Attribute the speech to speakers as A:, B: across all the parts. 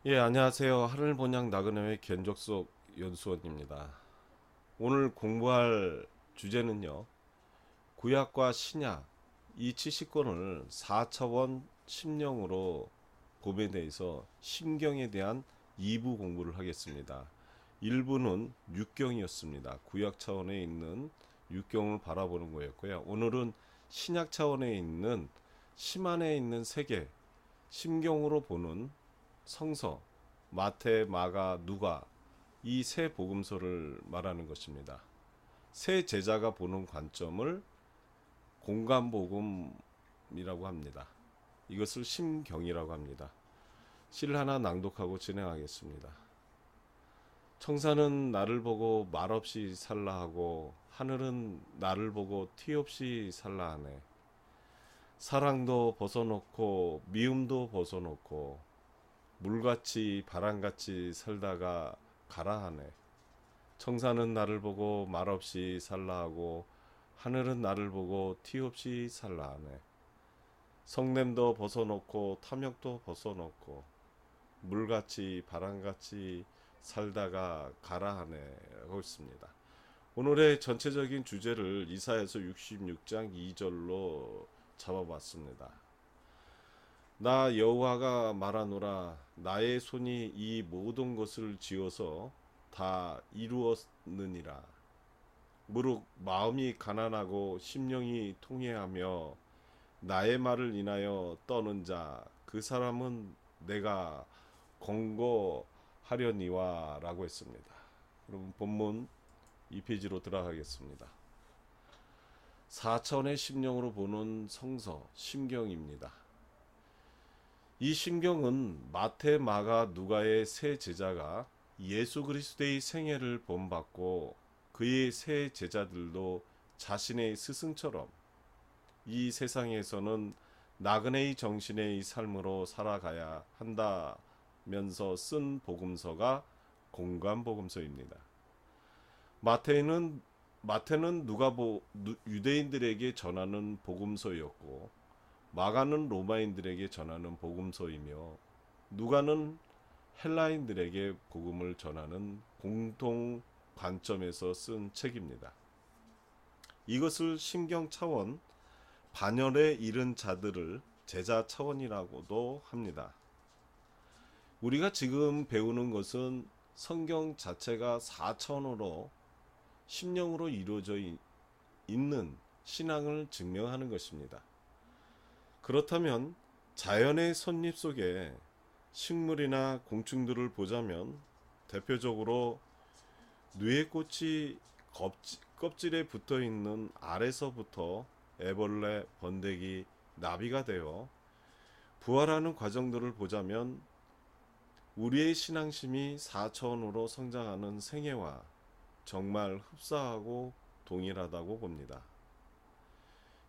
A: 예, 안녕하세요. 하늘본양 나그네의 견적속 연수원입니다. 오늘 공부할 주제는요, 구약과 신약 이 치시권을 4차원 심령으로 봄에 대해서 심경에 대한 2부 공부를 하겠습니다. 1부는 육경이었습니다. 구약 차원에 있는 육경을 바라보는 거였고요. 오늘은 신약 차원에 있는 심 안에 있는 세계, 심경으로 보는 성서, 마태, 마가, 누가 이 세 복음서를 말하는 것입니다. 세 제자가 보는 관점을 공간복음이라고 합니다. 이것을 심경이라고 합니다. 시를 하나 낭독하고 진행하겠습니다. 청사는 나를 보고 말없이 살라 하고 하늘은 나를 보고 티 없이 살라 하네. 사랑도 벗어놓고 미움도 벗어놓고 물같이 바람같이 살다가 가라 하네. 청사는 나를 보고 말없이 살라 하고 하늘은 나를 보고 티 없이 살라 하네. 성냄도 벗어놓고 탐욕도 벗어놓고 물같이 바람같이 살다가 가라 하네 라고 있습니다. 오늘의 전체적인 주제를 이사야서 66장 2절로 잡아봤습니다. 나 여호와가 말하노라. 나의 손이 이 모든 것을 지어서 다 이루었느니라. 무릇 마음이 가난하고 심령이 통회하며 나의 말을 인하여 떠는 자 그 사람은 내가 권고하려니와 라고 했습니다. 그럼 본문 2페이지로 들어가겠습니다. 4차원의 심령으로 보는 성서 심경입니다. 이 심경은 마태, 마가, 누가의 세 제자가 예수 그리스도의 생애를 본받고 그의 세 제자들도 자신의 스승처럼 이 세상에서는 나그네의 정신의 삶으로 살아가야 한다면서 쓴 복음서가 공관복음서입니다. 마태는 유대인들에게 전하는 복음서였고 마가는 로마인들에게 전하는 복음서이며 누가는 헬라인들에게 복음을 전하는 공통 관점에서 쓴 책입니다. 이것을 심경 차원, 반열에 이른 자들을 제자 차원이라고도 합니다. 우리가 지금 배우는 것은 성경 자체가 4차원으로 심령으로 이루어져 있는 신앙을 증명하는 것입니다. 그렇다면 자연의 선립 속에 식물이나 곤충들을 보자면 대표적으로 뉘에꽃이 껍질에 붙어있는 알에서부터 애벌레, 번데기, 나비가 되어 부활하는 과정들을 보자면 우리의 신앙심이 4차원으로 성장하는 생애와 정말 흡사하고 동일하다고 봅니다.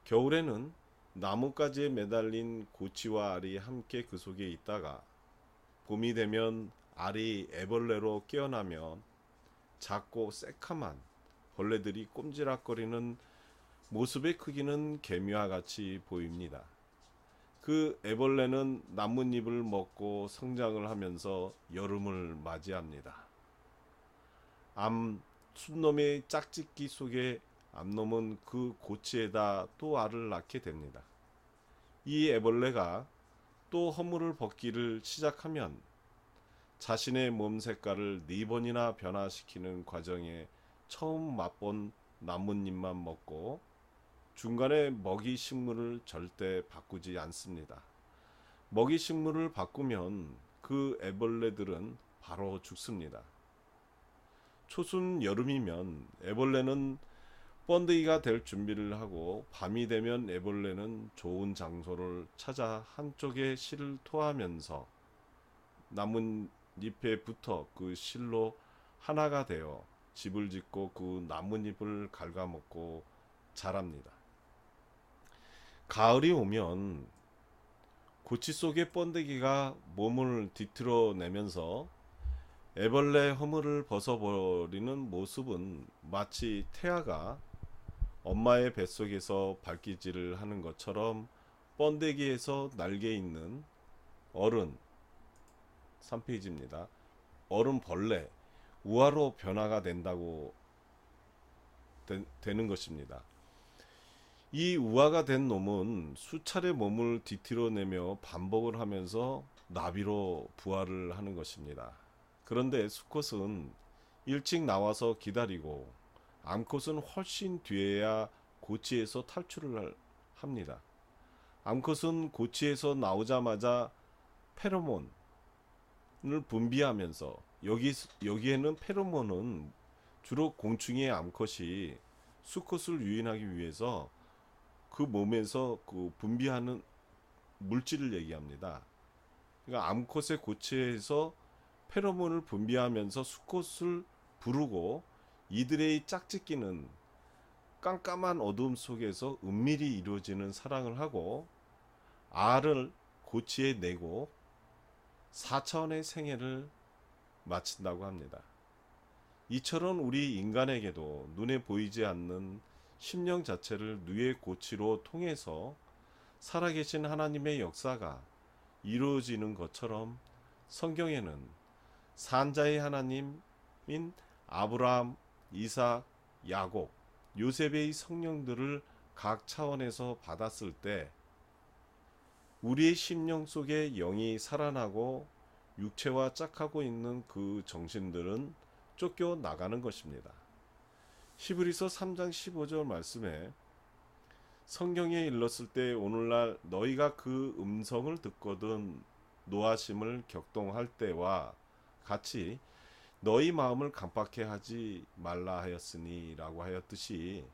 A: 겨울에는 나뭇가지에 매달린 고치와 알이 함께 그 속에 있다가 봄이 되면 알이 애벌레로 깨어나면 작고 새카만 벌레들이 꼼지락거리는 모습의 크기는 개미와 같이 보입니다. 그 애벌레는 나뭇잎을 먹고 성장을 하면서 여름을 맞이합니다. 순놈의 짝짓기 속에 암놈은 그 고치에다 또 알을 낳게 됩니다. 이 애벌레가 또 허물을 벗기를 시작하면 자신의 몸 색깔을 4번이나 변화시키는 과정에 처음 맛본 나뭇잎만 먹고 중간에 먹이 식물을 절대 바꾸지 않습니다. 먹이 식물을 바꾸면 그 애벌레들은 바로 죽습니다. 초순 여름이면 애벌레는 번데기가 될 준비를 하고 밤이 되면 애벌레는 좋은 장소를 찾아 한쪽에 실을 토하면서 나뭇잎에 붙어 그 실로 하나가 되어 집을 짓고 그 나뭇잎을 갉아먹고 자랍니다. 가을이 오면 고치 속의 번데기가 몸을 뒤틀어내면서 애벌레 허물을 벗어버리는 모습은 마치 태아가 엄마의 뱃속에서 발기질을 하는 것처럼 번데기에서 날개 있는 어른, 3페이지입니다. 얼음벌레, 우화로 변화가 된다고 되는 것입니다. 이 우화가 된 놈은 수차례 몸을 뒤틀어내며 반복을 하면서 나비로 부화를 하는 것입니다. 그런데 수컷은 일찍 나와서 기다리고 암컷은 훨씬 뒤에야 고치에서 탈출을 합니다. 암컷은 고치에서 나오자마자 페로몬을 분비하면서 여기에는 페로몬은 주로 곤충의 암컷이 수컷을 유인하기 위해서 그 몸에서 그 분비하는 물질을 얘기합니다. 그러니까 암컷의 고체에서 페로몬을 분비하면서 수컷을 부르고 이들의 짝짓기는 깜깜한 어둠 속에서 은밀히 이루어지는 사랑을 하고 알을 고치에 내고 4차원의 생애를 마친다고 합니다. 이처럼 우리 인간에게도 눈에 보이지 않는 심령 자체를 뇌의 고치로 통해서 살아계신 하나님의 역사가 이루어지는 것처럼 성경에는 산자의 하나님인 아브라함, 이삭, 야곱, 요셉의 성령들을 각 차원에서 받았을 때 우리의 심령 속에 영이 살아나고 육체와 짝하고 있는 그 정신들은 쫓겨 나가는 것입니다. 히브리서 3장 15절 말씀에 성경에 일렀을 때 오늘날 너희가 그 음성을 듣거든 노하심을 격동할 때와 같이 너희 마음을 강팍해 하지 말라 하였으니 라고 하였듯이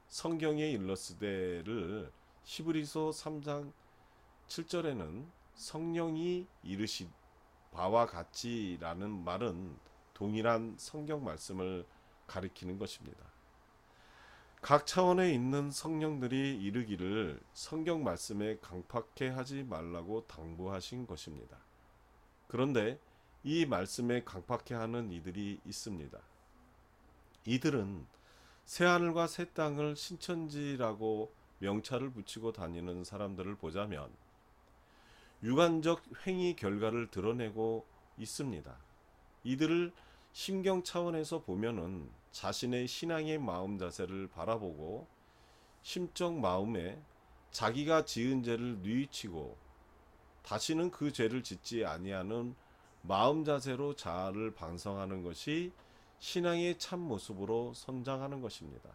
A: 성경에 일렀을 때를 히브리서 3장 7절에는 성령이 이르시 바와 같이 라는 말은 동일한 성경 말씀을 가리키는 것입니다. 각 차원에 있는 성령들이 이르기를 성경 말씀에 강팍해 하지 말라고 당부하신 것입니다. 그런데 이 말씀에 강팍해 하는 이들이 있습니다. 이들은 새하늘과 새 땅을 신천지라고 명찰을 붙이고 다니는 사람들을 보자면 유관적 행위 결과를 드러내고 있습니다. 이들을 심경 차원에서 보면은 자신의 신앙의 마음 자세를 바라보고 심적 마음에 자기가 지은 죄를 뉘우치고 다시는 그 죄를 짓지 아니하는 마음 자세로 자아를 반성하는 것이 신앙의 참 모습으로 선장하는 것입니다.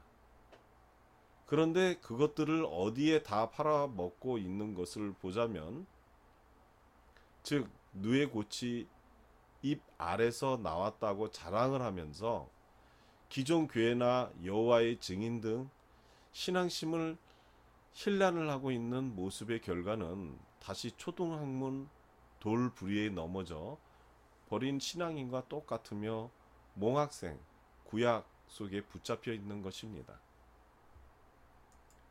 A: 그런데 그것들을 어디에 다 팔아먹고 있는 것을 보자면 즉 누에 고치 입 아래서 나왔다고 자랑을 하면서 기존 교회나 여호와의 증인 등 신앙심을 신란을 하고 있는 모습의 결과는 다시 초등학문 돌부리에 넘어져 버린 신앙인과 똑같으며 몽학생 구약 속에 붙잡혀 있는 것입니다.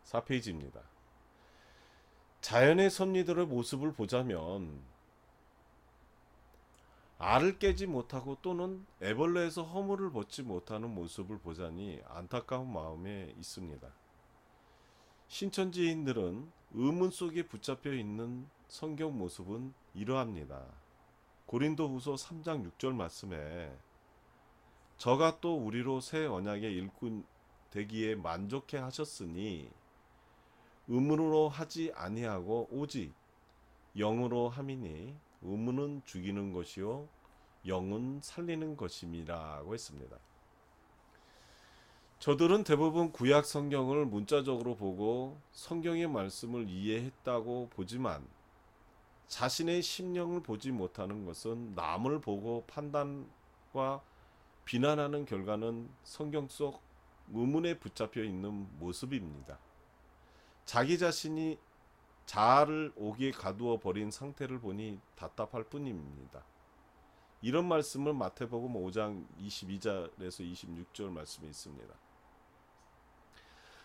A: 4페이지입니다. 자연의 섭리들의 모습을 보자면 알을 깨지 못하고 또는 애벌레에서 허물을 벗지 못하는 모습을 보자니 안타까운 마음에 있습니다. 신천지인들은 의문 속에 붙잡혀 있는 성경 모습은 이러합니다. 고린도후서 3장 6절 말씀에 저가 또 우리로 새 언약의 일꾼 되기에 만족해 하셨으니 의문으로 하지 아니하고 오직 영으로 함이니 의문은 죽이는 것이요 영은 살리는 것임이라고 했습니다. 저들은 대부분 구약 성경을 문자적으로 보고 성경의 말씀을 이해했다고 보지만 자신의 심령을 보지 못하는 것은 남을 보고 판단과 비난하는 결과는 성경 속 의문에 붙잡혀 있는 모습입니다. 자기 자신이 자아를 옥에 가두어 버린 상태를 보니 답답할 뿐입니다. 이런 말씀을 마태복음 5장 22절에서 26절 말씀이 있습니다.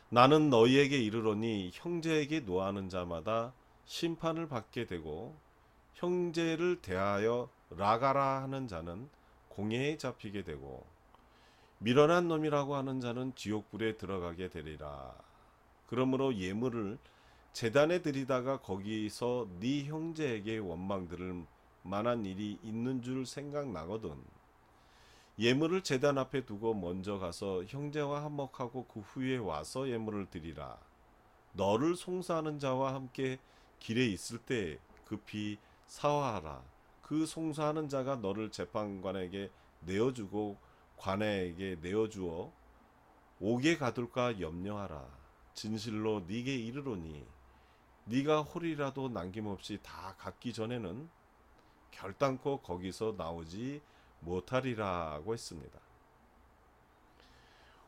A: 나는 너희에게 이르노니 형제에게 노하는 자마다 심판을 받게 되고 형제를 대하여 라가라 하는 자는 공회에 잡히게 되고 미련한 놈이라고 하는 자는 지옥불에 들어가게 되리라. 그러므로 예물을 제단에 드리다가 거기서 네 형제에게 원망들을 만한 일이 있는 줄 생각나거든. 예물을 제단 앞에 두고 먼저 가서 형제와 화목하고 그 후에 와서 예물을 드리라. 너를 송사하는 자와 함께 길에 있을 때 급히 사화하라. 그 송사하는 자가 너를 재판관에게 내어주고 관에게 내어주어 옥에 가둘까 염려하라. 진실로 네게 이르노니 네가 홀이라도 남김없이 다 갚기 전에는 결단코 거기서 나오지 못하리라고 했습니다.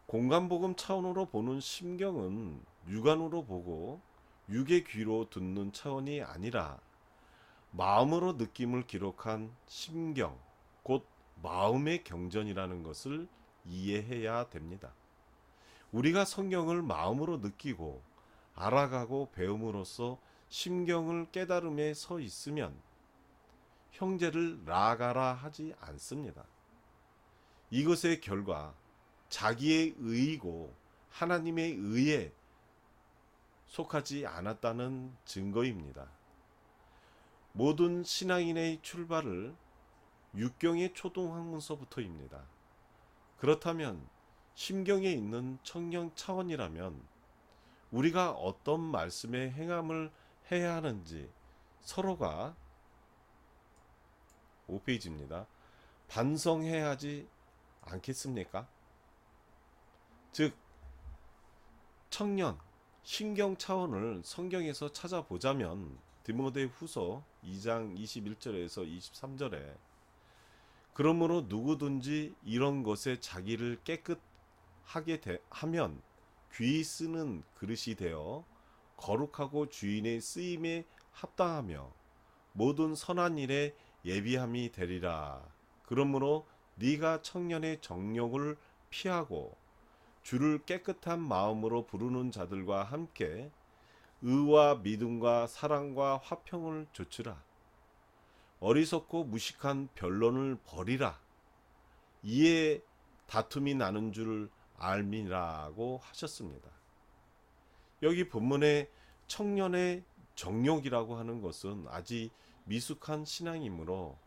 A: 공간복음 차원으로 보는 심경은 육안으로 보고 육의 귀로 듣는 차원이 아니라 마음으로 느낌을 기록한 심경, 곧 마음의 경전이라는 것을 이해해야 됩니다. 우리가 성경을 마음으로 느끼고 알아가고 배움으로써 심경을 깨달음에 서 있으면 형제를 라가라 하지 않습니다. 이것의 결과 자기의 의이고 하나님의 의에 속하지 않았다는 증거입니다. 모든 신앙인의 출발을 육경의 초동학문서부터입니다. 그렇다면 심경에 있는 청령 차원이라면 우리가 어떤 말씀의 행함을 해야 하는지 서로가 5페이지입니다. 반성해야 하지 않겠습니까? 즉 청년, 신경 차원을 성경에서 찾아보자면 디모데후서 2장 21절에서 23절에 그러므로 누구든지 이런 것에 자기를 깨끗하게 하면 귀 쓰는 그릇이 되어 거룩하고 주인의 쓰임에 합당하며 모든 선한 일에 예비함이 되리라. 그러므로 네가 청년의 정욕을 피하고 주를 깨끗한 마음으로 부르는 자들과 함께 의와 믿음과 사랑과 화평을 조추라. 어리석고 무식한 변론을 버리라. 이에 다툼이 나는 줄 알미라고 하셨습니다. 여기 본문의 청년의 정욕이라고 하는 것은 아직 미숙한 신앙이므로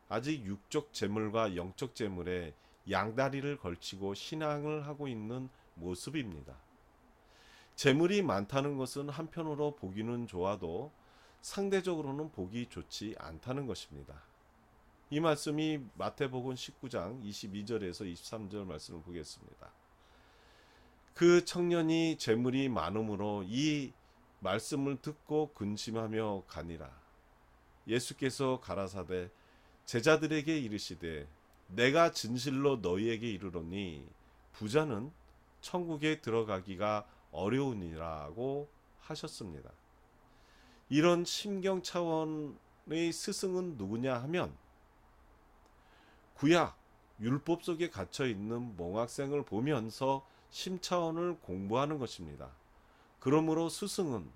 A: 아직 육적 재물과 영적 재물에 양다리를 걸치고 신앙을 하고 있는 모습입니다. 재물이 많다는 것은 한편으로 보기는 좋아도 상대적으로는 보기 좋지 않다는 것입니다. 이 말씀이 마태복음 19장 22절에서 23절 말씀을 보겠습니다. 그 청년이 재물이 많음으로 이 말씀을 듣고 근심하며 가니라. 예수께서 가라사대 제자들에게 이르시되 내가 진실로 너희에게 이르노니 부자는 천국에 들어가기가 어려우니라고 하셨습니다. 이런 심경 차원의 스승은 누구냐 하면 구약 율법 속에 갇혀 있는 몽학생을 보면서 심차원을 공부하는 것입니다. 그러므로 스승은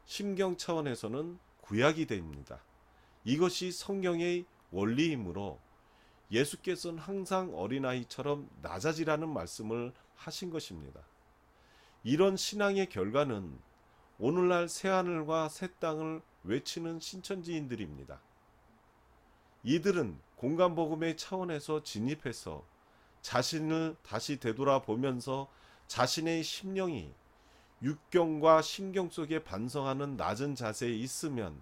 A: 심경 차원에서는 구약이 됩니다. 이것이 성경의 원리이므로 예수께서는 항상 어린아이처럼 낮아지라는 말씀을 하신 것입니다. 이런 신앙의 결과는 오늘날 새하늘과 새 땅을 외치는 신천지인들입니다. 이들은 공간복음의 차원에서 진입해서 자신을 다시 되돌아보면서 자신의 심령이 육경과 신경 속에 반성하는 낮은 자세에 있으면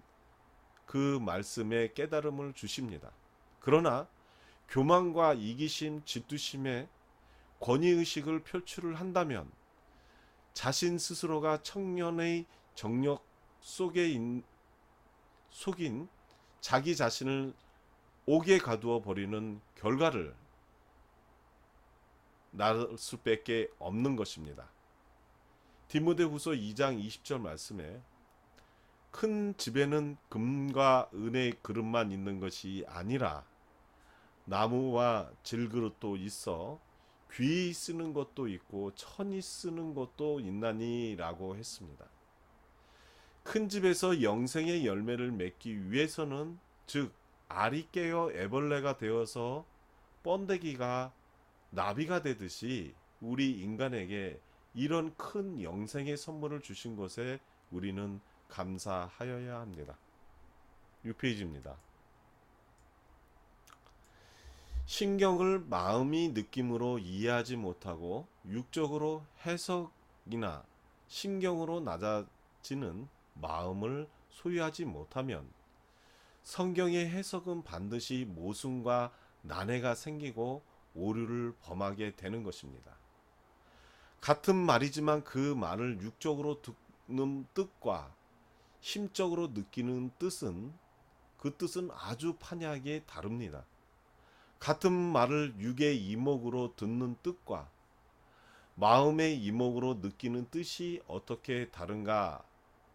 A: 그 말씀에 깨달음을 주십니다. 그러나 교만과 이기심, 질투심에 권위의식을 표출을 한다면 자신 스스로가 청년의 정력 속에 속인 자기 자신을 옥에 가두어 버리는 결과를 낳을 수밖에 없는 것입니다. 디모데후서 2장 20절 말씀에 큰 집에는 금과 은의 그릇만 있는 것이 아니라 나무와 질그릇도 있어 귀 쓰는 것도 있고 천이 쓰는 것도 있나니라고 했습니다. 큰 집에서 영생의 열매를 맺기 위해서는 즉 알이 깨어 애벌레가 되어서 번데기가 나비가 되듯이 우리 인간에게 이런 큰 영생의 선물을 주신 것에 우리는 감사하여야 합니다. 6페이지입니다. 신경을 마음이 느낌으로 이해하지 못하고 육적으로 해석이나 신경으로 낮아지는 마음을 소유하지 못하면 성경의 해석은 반드시 모순과 난해가 생기고 오류를 범하게 되는 것입니다. 같은 말이지만 그 말을 육적으로 듣는 뜻과 심적으로 느끼는 뜻은 그 뜻은 아주 판이하게 다릅니다. 같은 말을 육의 이목으로 듣는 뜻과 마음의 이목으로 느끼는 뜻이 어떻게 다른가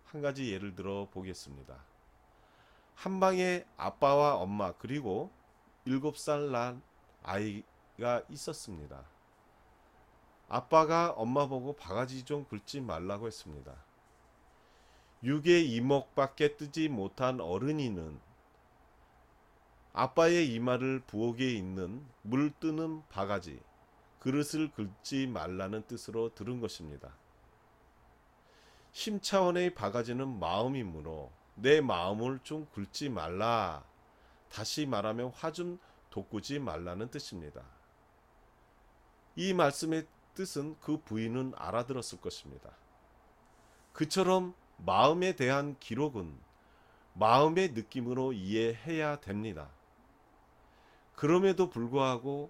A: 한 가지 예를 들어 보겠습니다. 한 방에 아빠와 엄마 그리고 7살 난 아이가 있었습니다. 아빠가 엄마 보고 바가지 좀 긁지 말라고 했습니다. 육의 이목밖에 뜨지 못한 어른이는 아빠의 이마를 부엌에 있는 물 뜨는 바가지, 그릇을 긁지 말라는 뜻으로 들은 것입니다. 심차원의 바가지는 마음이므로 내 마음을 좀 긁지 말라. 다시 말하면 화 좀 돋구지 말라는 뜻입니다. 이 말씀의 뜻은 그 부인은 알아들었을 것입니다. 그처럼 마음에 대한 기록은 마음의 느낌으로 이해해야 됩니다. 그럼에도 불구하고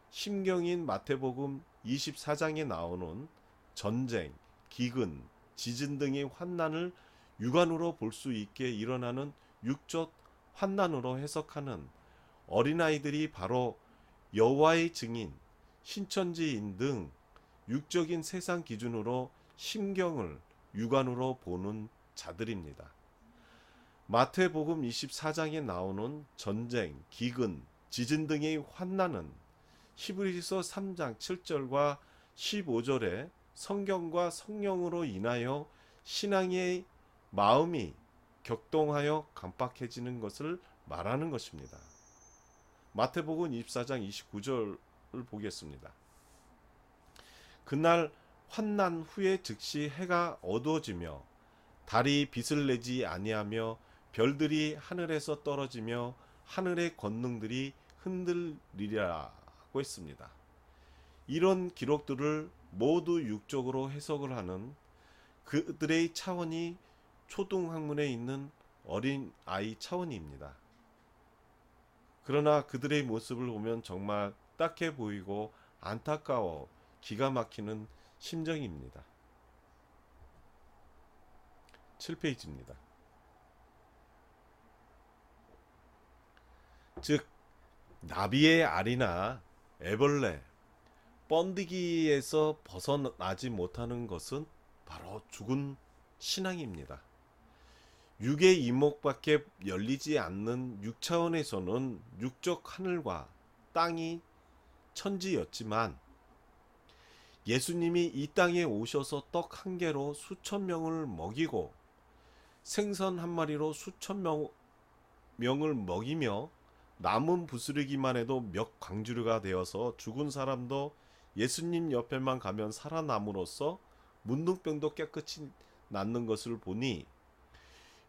A: 심경인 마태복음 24장에 나오는 전쟁, 기근, 지진 등의 환난을 육안으로 볼 수 있게 일어나는 육적 환난으로 해석하는 어린아이들이 바로 여호와의 증인, 신천지인 등 육적인 세상 기준으로 심경을 육안으로 보는 자들입니다. 마태복음 24장에 나오는 전쟁, 기근, 지진 등의 환난은 히브리서 3장 7절과 15절에 성경과 성령으로 인하여 신앙의 마음이 격동하여 감박해지는 것을 말하는 것입니다. 마태복음 24장 29절을 보겠습니다. 그날 환난 후에 즉시 해가 어두워지며 달이 빛을 내지 아니하며 별들이 하늘에서 떨어지며 하늘의 권능들이 흔들리라고 했습니다. 이런 기록들을 모두 육적으로 해석을 하는 그들의 차원이 초등학문에 있는 어린 아이 차원입니다. 그러나 그들의 모습을 보면 정말 딱해 보이고 안타까워 기가 막히는 심정입니다. 7페이지입니다. 즉 나비의 알이나 애벌레, 번데기에서 벗어나지 못하는 것은 바로 죽은 신앙입니다. 육의 이목밖에 열리지 않는 6차원에서는 육적 하늘과 땅이 천지였지만 예수님이 이 땅에 오셔서 떡 한 개로 수천 명을 먹이고 생선 한 마리로 수천 명을 먹이며 남은 부스러기만 해도 몇 광주류가 되어서 죽은 사람도 예수님 옆에만 가면 살아남으로써 문둥병도 깨끗이 낫는 것을 보니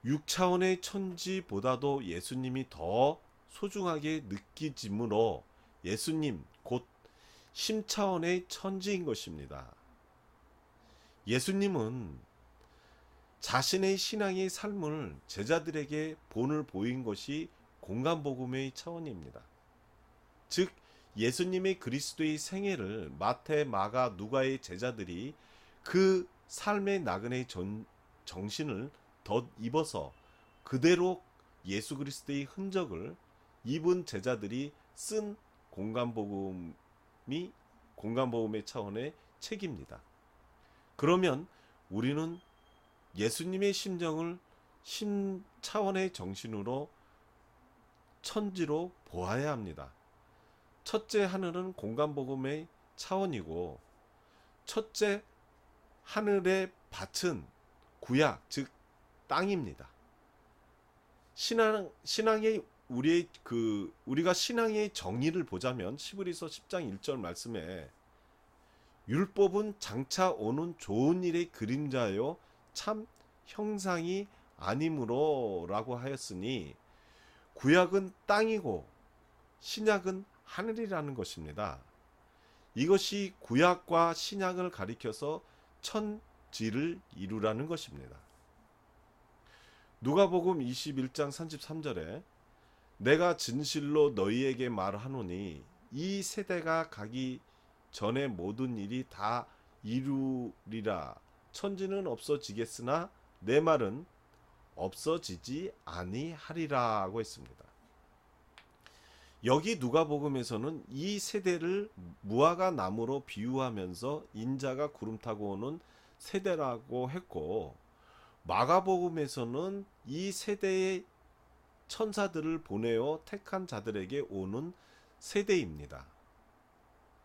A: 6차원의 천지보다도 예수님이 더 소중하게 느끼지므로 예수님 곧 심차원의 천지인 것입니다. 예수님은 자신의 신앙의 삶을 제자들에게 본을 보인 것이 공간복음의 차원입니다. 즉 예수님의 그리스도의 생애를 마태, 마가, 누가의 제자들이 그 삶의 나그네 정신을 덧입어서 그대로 예수 그리스도의 흔적을 입은 제자들이 쓴 공간복음이 공간복음의 차원의 책입니다. 그러면 우리는 예수님의 심정을 심차원의 정신으로 천지로 보아야 합니다. 첫째 하늘은 공간복음의 차원이고 첫째 하늘의 밭은 구약 즉 땅입니다. 신앙의 우리가 신앙의 정의를 보자면 히브리서 10장 1절 말씀에 율법은 장차 오는 좋은 일의 그림자요 참 형상이 아니므로라고 하였으니 구약은 땅이고 신약은 하늘이라는 것입니다. 이것이 구약과 신약을 가리켜서 천지를 이루라는 것입니다. 누가복음 21장 33절에 내가 진실로 너희에게 말하노니 이 세대가 가기 전에 모든 일이 다 이루리라. 천지는 없어지겠으나 내 말은 없어지지 아니하리라 하고 했습니다. 여기 누가복음에서는 이 세대를 무화과 나무로 비유하면서 인자가 구름 타고 오는 세대라고 했고, 마가복음에서는 이 세대의 천사들을 보내어 택한 자들에게 오는 세대입니다.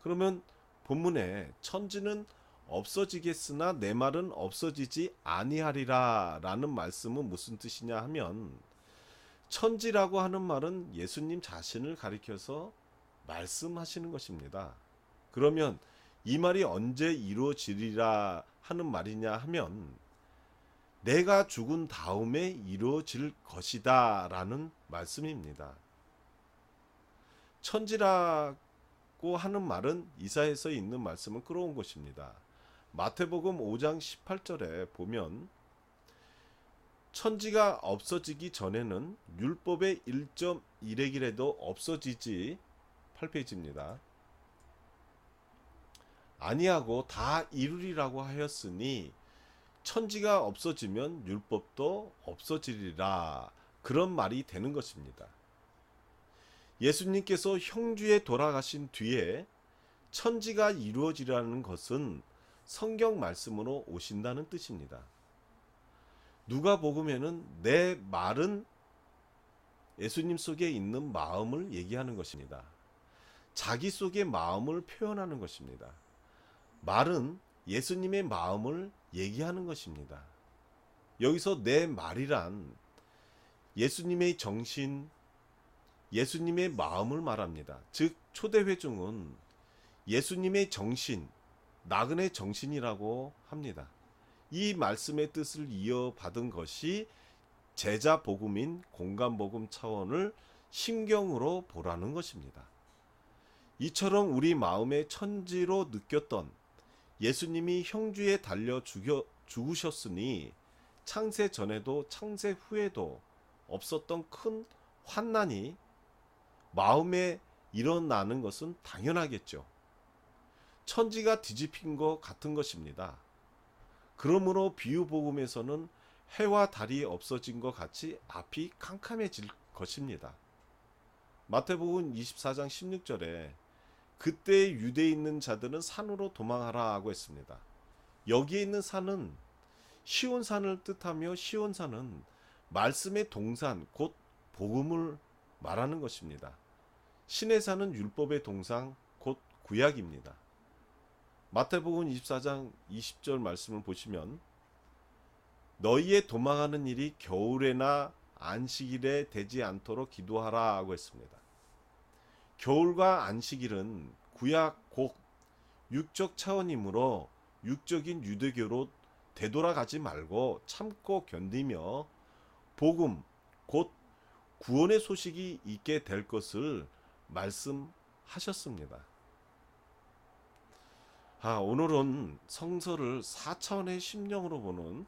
A: 그러면 본문에 천지는 없어지겠으나 내 말은 없어지지 아니하리라 라는 말씀은 무슨 뜻이냐 하면, 천지라고 하는 말은 예수님 자신을 가리켜서 말씀하시는 것입니다. 그러면 이 말이 언제 이루어지리라 하는 말이냐 하면, 내가 죽은 다음에 이루어질 것이다 라는 말씀입니다. 천지라고 하는 말은 이사야서에 있는 말씀을 끌어온 것입니다. 마태복음 5장 18절에 보면 천지가 없어지기 전에는 율법의 1.1획이라도 없어지지, 8페이지입니다. 아니하고 다 이루리라고 하였으니 천지가 없어지면 율법도 없어지리라, 그런 말이 되는 것입니다. 예수님께서 형주에 돌아가신 뒤에 천지가 이루어지라는 것은 성경 말씀으로 오신다는 뜻입니다. 누가복음에는 내 말은 예수님 속에 있는 마음을 얘기하는 것입니다. 자기 속의 마음을 표현하는 것입니다. 말은 예수님의 마음을 얘기하는 것입니다. 여기서 내 말이란 예수님의 정신, 예수님의 마음을 말합니다. 즉 초대회중은 예수님의 정신, 나그네 정신이라고 합니다. 이 말씀의 뜻을 이어받은 것이 제자 복음인 공간 복음 차원을 심경으로 보라는 것입니다. 이처럼 우리 마음의 천지로 느꼈던 예수님이 형주에 달려 죽으셨으니 창세 전에도 창세 후에도 없었던 큰 환난이 마음에 일어나는 것은 당연하겠죠. 천지가 뒤집힌 것 같은 것입니다. 그러므로 비유복음에서는 해와 달이 없어진 것 같이 앞이 캄캄해질 것입니다. 마태복음 24장 16절에 그때 유대에 있는 자들은 산으로 도망하라 하고 했습니다. 여기에 있는 산은 시온산을 뜻하며, 시온산은 말씀의 동산, 곧 복음을 말하는 것입니다. 신의 산은 율법의 동산, 곧 구약입니다. 마태복음 24장 20절 말씀을 보시면 너희의 도망하는 일이 겨울에나 안식일에 되지 않도록 기도하라 하고 했습니다. 겨울과 안식일은 구약 곧 육적 차원이므로 육적인 유대교로 되돌아가지 말고 참고 견디며 복음 곧 구원의 소식이 있게 될 것을 말씀하셨습니다. 오늘은 성서를 4차원의 심령으로 보는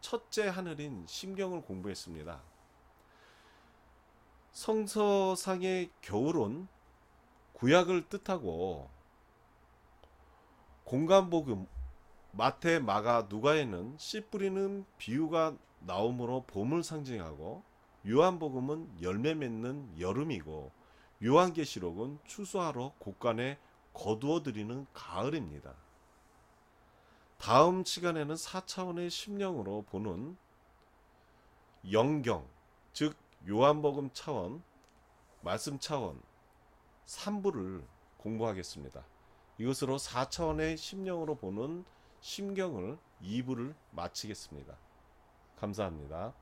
A: 첫째 하늘인 심경을 공부했습니다. 성서상의 겨울은 구약을 뜻하고, 공간복음 마태, 마가, 누가에는 씨 뿌리는 비유가 나오므로 봄을 상징하고, 요한복음은 열매 맺는 여름이고, 요한계시록은 추수하러 곳간에 거두어 드리는 가을입니다. 다음 시간에는 4차원의 심령으로 보는 영경, 즉 요한복음 차원, 말씀 차원 3부를 공부하겠습니다. 이것으로 4차원의 심령으로 보는 심경을 2부를 마치겠습니다. 감사합니다.